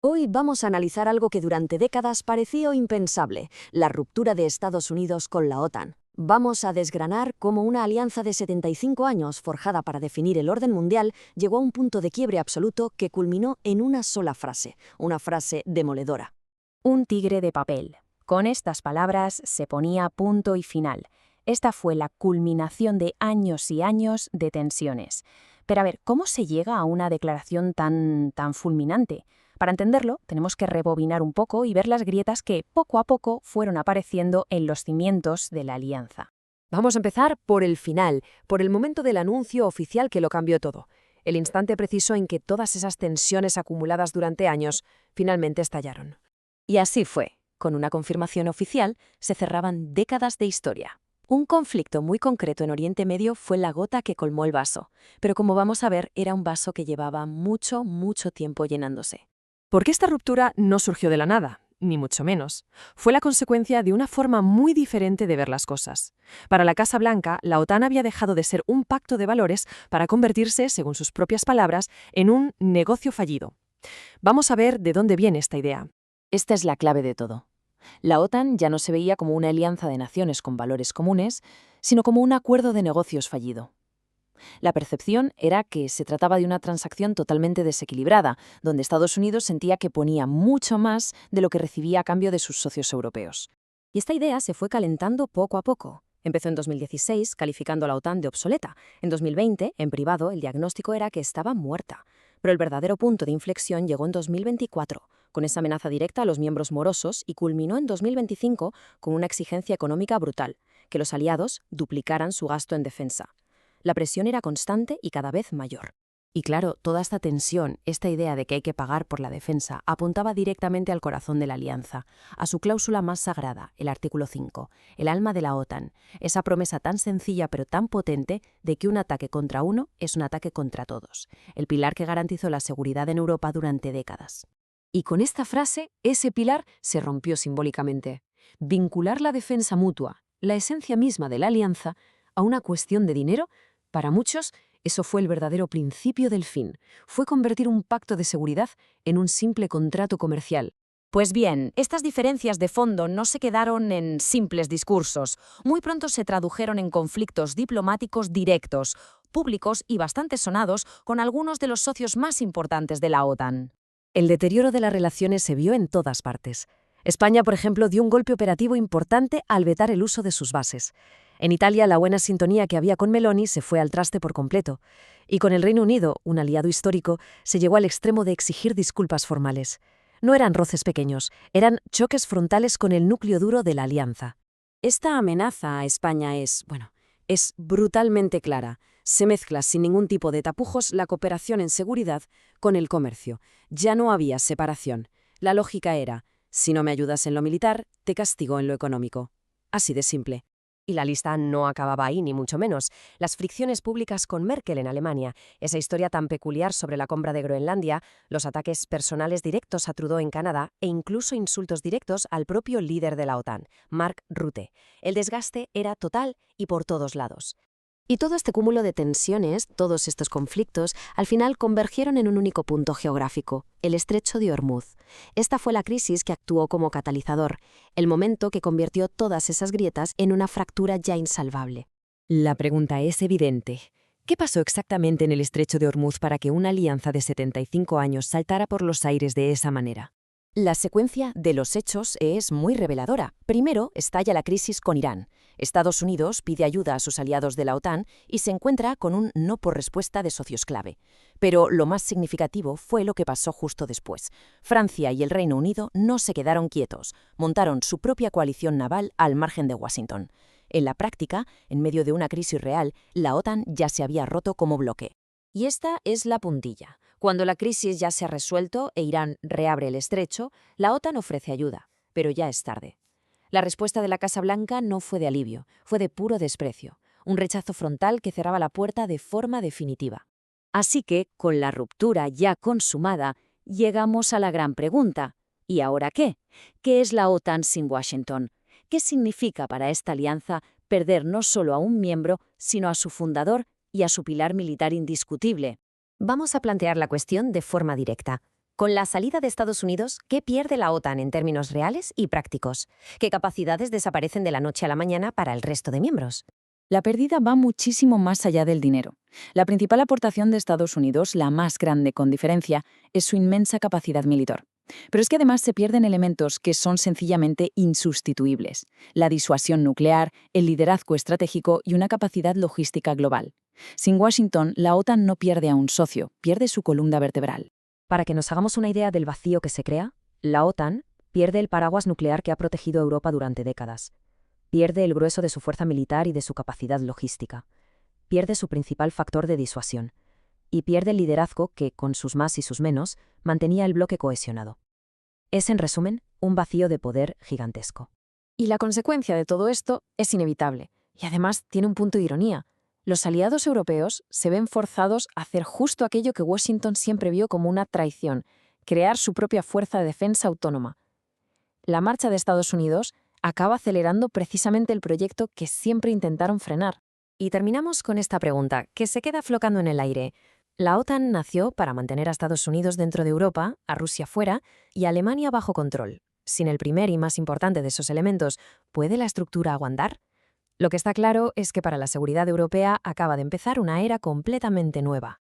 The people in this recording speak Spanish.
Hoy vamos a analizar algo que durante décadas pareció impensable, la ruptura de Estados Unidos con la OTAN. Vamos a desgranar cómo una alianza de 75 años forjada para definir el orden mundial llegó a un punto de quiebre absoluto que culminó en una sola frase, una frase demoledora. Un tigre de papel. Con estas palabras se ponía punto y final. Esta fue la culminación de años y años de tensiones. Pero a ver, ¿cómo se llega a una declaración tan fulminante? Para entenderlo, tenemos que rebobinar un poco y ver las grietas que, poco a poco, fueron apareciendo en los cimientos de la alianza. Vamos a empezar por el final, por el momento del anuncio oficial que lo cambió todo. El instante preciso en que todas esas tensiones acumuladas durante años finalmente estallaron. Y así fue. Con una confirmación oficial, se cerraban décadas de historia. Un conflicto muy concreto en Oriente Medio fue la gota que colmó el vaso, pero como vamos a ver, era un vaso que llevaba mucho tiempo llenándose. Porque esta ruptura no surgió de la nada, ni mucho menos. Fue la consecuencia de una forma muy diferente de ver las cosas. Para la Casa Blanca, la OTAN había dejado de ser un pacto de valores para convertirse, según sus propias palabras, en un negocio fallido. Vamos a ver de dónde viene esta idea. Esta es la clave de todo. La OTAN ya no se veía como una alianza de naciones con valores comunes, sino como un acuerdo de negocios fallido. La percepción era que se trataba de una transacción totalmente desequilibrada, donde Estados Unidos sentía que ponía mucho más de lo que recibía a cambio de sus socios europeos. Y esta idea se fue calentando poco a poco. Empezó en 2016, calificando a la OTAN de obsoleta. En 2020, en privado, el diagnóstico era que estaba muerta. Pero el verdadero punto de inflexión llegó en 2024, con esa amenaza directa a los miembros morosos, y culminó en 2025 con una exigencia económica brutal, que los aliados duplicaran su gasto en defensa. La presión era constante y cada vez mayor. Y claro, toda esta tensión, esta idea de que hay que pagar por la defensa, apuntaba directamente al corazón de la alianza, a su cláusula más sagrada, el artículo 5, el alma de la OTAN, esa promesa tan sencilla pero tan potente de que un ataque contra uno es un ataque contra todos, el pilar que garantizó la seguridad en Europa durante décadas. Y con esta frase, ese pilar se rompió simbólicamente. Vincular la defensa mutua, la esencia misma de la alianza, a una cuestión de dinero, para muchos, eso fue el verdadero principio del fin. Fue convertir un pacto de seguridad en un simple contrato comercial. Pues bien, estas diferencias de fondo no se quedaron en simples discursos. Muy pronto se tradujeron en conflictos diplomáticos directos, públicos y bastante sonados con algunos de los socios más importantes de la OTAN. El deterioro de las relaciones se vio en todas partes. España, por ejemplo, dio un golpe operativo importante al vetar el uso de sus bases. En Italia, la buena sintonía que había con Meloni se fue al traste por completo. Y con el Reino Unido, un aliado histórico, se llegó al extremo de exigir disculpas formales. No eran roces pequeños, eran choques frontales con el núcleo duro de la alianza. Esta amenaza a España es brutalmente clara. Se mezcla sin ningún tipo de tapujos la cooperación en seguridad con el comercio. Ya no había separación. La lógica era, si no me ayudas en lo militar, te castigo en lo económico. Así de simple. Y la lista no acababa ahí, ni mucho menos. Las fricciones públicas con Merkel en Alemania, esa historia tan peculiar sobre la compra de Groenlandia, los ataques personales directos a Trudeau en Canadá e incluso insultos directos al propio líder de la OTAN, Mark Rutte. El desgaste era total y por todos lados. Y todo este cúmulo de tensiones, todos estos conflictos, al final convergieron en un único punto geográfico, el Estrecho de Ormuz. Esta fue la crisis que actuó como catalizador, el momento que convirtió todas esas grietas en una fractura ya insalvable. La pregunta es evidente. ¿Qué pasó exactamente en el Estrecho de Ormuz para que una alianza de 75 años saltara por los aires de esa manera? La secuencia de los hechos es muy reveladora. Primero, estalla la crisis con Irán. Estados Unidos pide ayuda a sus aliados de la OTAN y se encuentra con un no por respuesta de socios clave. Pero lo más significativo fue lo que pasó justo después. Francia y el Reino Unido no se quedaron quietos. Montaron su propia coalición naval al margen de Washington. En la práctica, en medio de una crisis real, la OTAN ya se había roto como bloque. Y esta es la puntilla. Cuando la crisis ya se ha resuelto e Irán reabre el estrecho, la OTAN ofrece ayuda, pero ya es tarde. La respuesta de la Casa Blanca no fue de alivio, fue de puro desprecio, un rechazo frontal que cerraba la puerta de forma definitiva. Así que, con la ruptura ya consumada, llegamos a la gran pregunta. ¿Y ahora qué? ¿Qué es la OTAN sin Washington? ¿Qué significa para esta alianza perder no solo a un miembro, sino a su fundador y a su pilar militar indiscutible? Vamos a plantear la cuestión de forma directa. Con la salida de Estados Unidos, ¿qué pierde la OTAN en términos reales y prácticos? ¿Qué capacidades desaparecen de la noche a la mañana para el resto de miembros? La pérdida va muchísimo más allá del dinero. La principal aportación de Estados Unidos, la más grande con diferencia, es su inmensa capacidad militar. Pero es que además se pierden elementos que son sencillamente insustituibles: la disuasión nuclear, el liderazgo estratégico y una capacidad logística global. Sin Washington, la OTAN no pierde a un socio, pierde su columna vertebral. Para que nos hagamos una idea del vacío que se crea, la OTAN pierde el paraguas nuclear que ha protegido a Europa durante décadas. Pierde el grueso de su fuerza militar y de su capacidad logística. Pierde su principal factor de disuasión. Y pierde el liderazgo que, con sus más y sus menos, mantenía el bloque cohesionado. Es, en resumen, un vacío de poder gigantesco. Y la consecuencia de todo esto es inevitable, y además tiene un punto de ironía. Los aliados europeos se ven forzados a hacer justo aquello que Washington siempre vio como una traición: crear su propia fuerza de defensa autónoma. La marcha de Estados Unidos acaba acelerando precisamente el proyecto que siempre intentaron frenar. Y terminamos con esta pregunta, que se queda flotando en el aire. La OTAN nació para mantener a Estados Unidos dentro de Europa, a Rusia fuera y a Alemania bajo control. Sin el primer y más importante de esos elementos, ¿puede la estructura aguantar? Lo que está claro es que para la seguridad europea acaba de empezar una era completamente nueva.